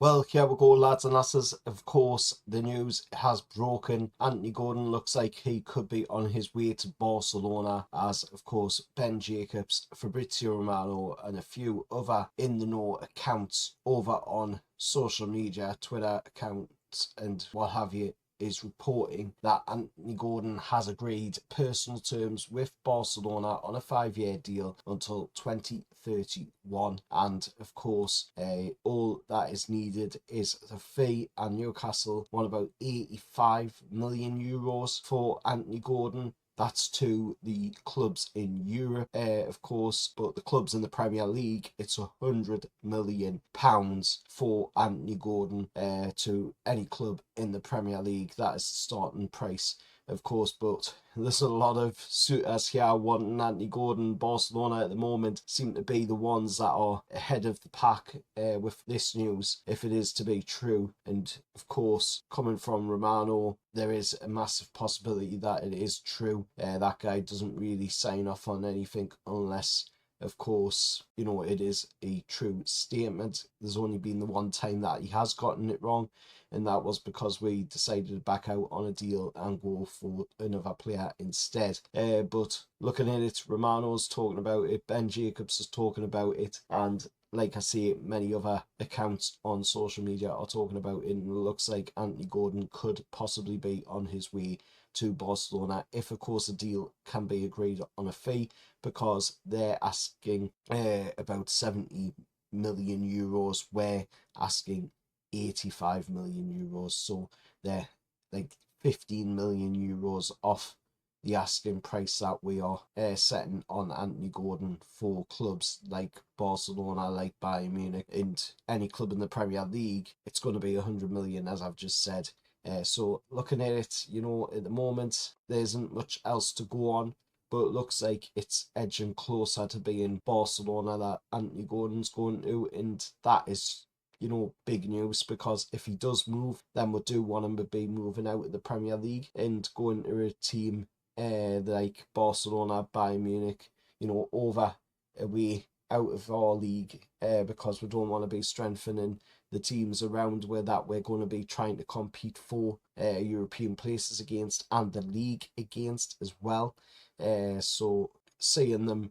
Well, here we go, lads and lasses. Of course, the news has broken. Anthony Gordon looks like he could be on his way to Barcelona, as, of course, Ben Jacobs, Fabrizio Romano, and a few other in the know accounts over on social media, Twitter accounts, and what have you, is reporting that Anthony Gordon has agreed personal terms with Barcelona on a 5-year deal until 2031. And of course, all that is needed is the fee, and Newcastle want about €85 million for Anthony Gordon. That's to the clubs in Europe, of course, but the clubs in the Premier League, it's £100 million for Anthony Gordon to any club in the Premier League. That is the starting price, of course, but there's a lot of suitors here wanting Anthony Gordon. Barcelona at the moment seem to be the ones that are ahead of the pack with this news, if it is to be true. And of course, coming from Romano, there is a massive possibility that it is true. That guy doesn't really sign off on anything unless, of course, it is a true statement. There's only been the one time that he has gotten it wrong, and that was because we decided to back out on a deal and go for another player instead. But looking at it, Romano's talking about it, Ben Jacobs is talking about it, and like I say, many other accounts on social media are talking about it, and it looks like Anthony Gordon could possibly be on his way to Barcelona if, of course, a deal can be agreed on a fee, because they're asking about €70 million. We're asking €85 million, so they're like €15 million off the asking price that we are setting on Anthony Gordon for clubs like Barcelona, like Bayern Munich, and any club in the Premier League. It's going to be 100 million, as I've just said. So looking at it, at the moment, there isn't much else to go on, but it looks like it's edging closer to being Barcelona that Anthony Gordon's going to, and that is big news, because if he does move, then we do want him to be moving out of the Premier League and going to a team like Barcelona, Bayern Munich, over away out of our league, because we don't want to be strengthening the teams around where that we're going to be trying to compete for European places against, and the league against as well. So seeing them,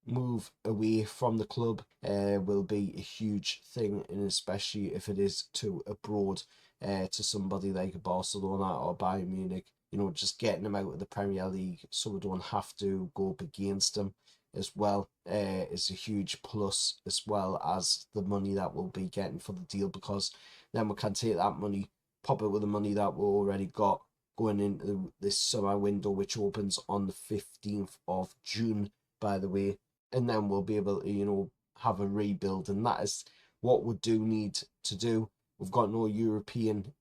move away from the club will be a huge thing, and especially if it is to abroad, to somebody like Barcelona or Bayern Munich, just getting them out of the Premier League so we don't have to go up against them as well, is a huge plus, as well as the money that we'll be getting for the deal, because then we can take that money, pop it with the money that we already got going into this summer window, which opens on the 15th of June, by the way, and then we'll be able to, have a rebuild, and that is what we do need to do. We've got no European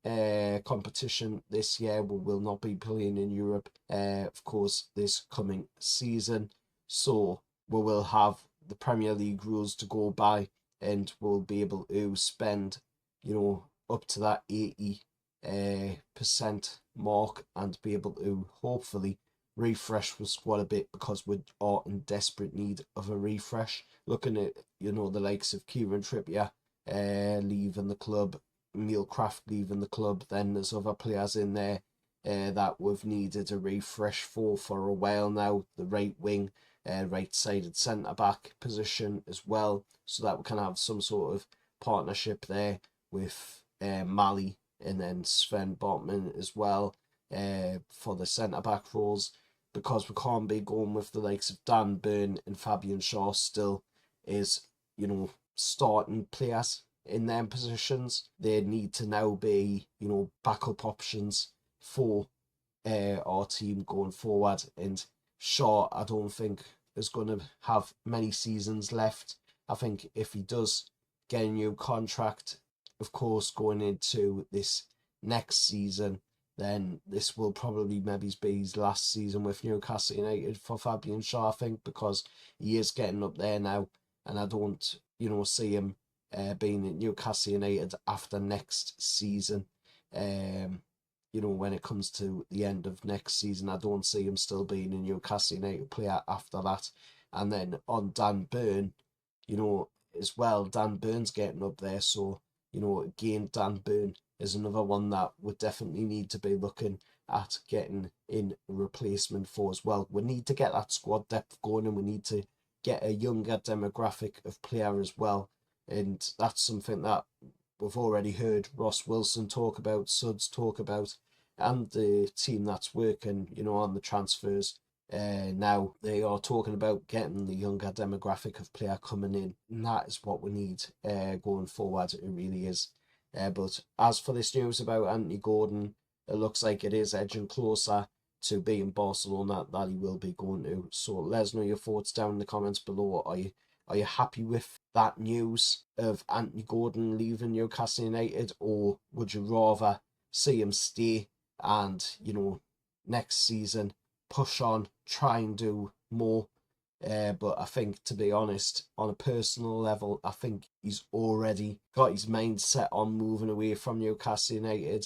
competition this year. We will not be playing in Europe, of course, this coming season. So we will have the Premier League rules to go by, and we'll be able to spend, up to that 80% mark, and be able to hopefully refresh the squad a bit, because we are in desperate need of a refresh. Looking at, the likes of Kieran Trippier leaving the club, Emil Kraft leaving the club, then there's other players in there that we've needed a refresh for a while now. The right wing, right-sided centre-back position as well, so that we can have some sort of partnership there with Mali and then Sven Botman as well for the centre-back roles, because we can't be going with the likes of Dan Burn and Fabian Shaw still is, starting players in them positions. They need to now be, backup options for our team going forward. And Shaw, I don't think, is going to have many seasons left. I think if he does get a new contract, of course, going into this next season, then this will probably maybe be his last season with Newcastle United for Fabian Shaw, I think, because he is getting up there now, and I don't, see him being at Newcastle United after next season. When it comes to the end of next season, I don't see him still being a Newcastle United player after that. And then on Dan Burn, as well, Dan Burn's getting up there. So, again, Dan Burn is another one that would definitely need to be looking at getting in a replacement for as well. We need to get that squad depth going, and we need to get a younger demographic of player as well. And that's something that we've already heard Ross Wilson talk about, Suds talk about, and the team that's working, on the transfers. Now they are talking about getting the younger demographic of player coming in, and that is what we need going forward. It really is. But as for this news about Anthony Gordon, it looks like it is edging closer to being Barcelona that he will be going to. So let us know your thoughts down in the comments below. Are you happy with that news of Anthony Gordon leaving Newcastle United, or would you rather see him stay and, next season push on, try and do more? But I think, to be honest, on a personal level, I think he's already got his mind set on moving away from Newcastle United.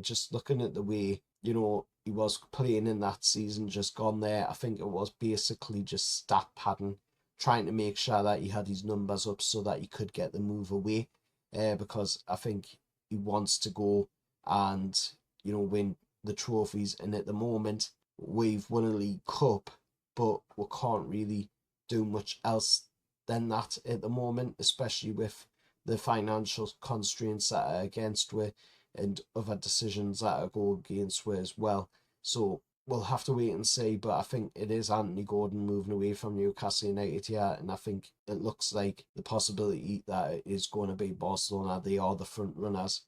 Just looking at the way, he was playing in that season just gone there, I think it was basically just stat padding, trying to make sure that he had his numbers up so that he could get the move away. Because I think he wants to go and, win the trophies. And at the moment, we've won a League Cup, but we can't really do much else than that at the moment, especially with the financial constraints that are against we and other decisions that are go against we as well. So we'll have to wait and see, but I think it is Anthony Gordon moving away from Newcastle United here, and I think it looks like the possibility that it is going to be Barcelona. They are the front runners,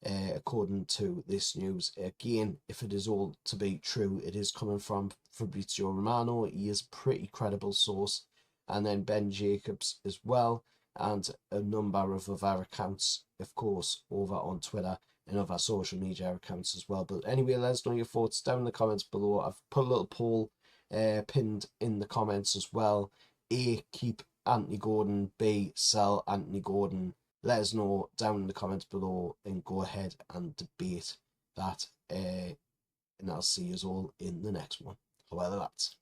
according to this news. Again, if it is all to be true, it is coming from Fabrizio Romano. He is a pretty credible source, and then Ben Jacobs as well, and a number of other accounts, of course, over on Twitter and other social media accounts as well. But anyway, let us know your thoughts down in the comments below. I've put a little poll pinned in the comments as well. A, keep Anthony Gordon. B, sell Anthony Gordon. Let us know down in the comments below and go ahead and debate that. And I'll see you all in the next one. However, that's.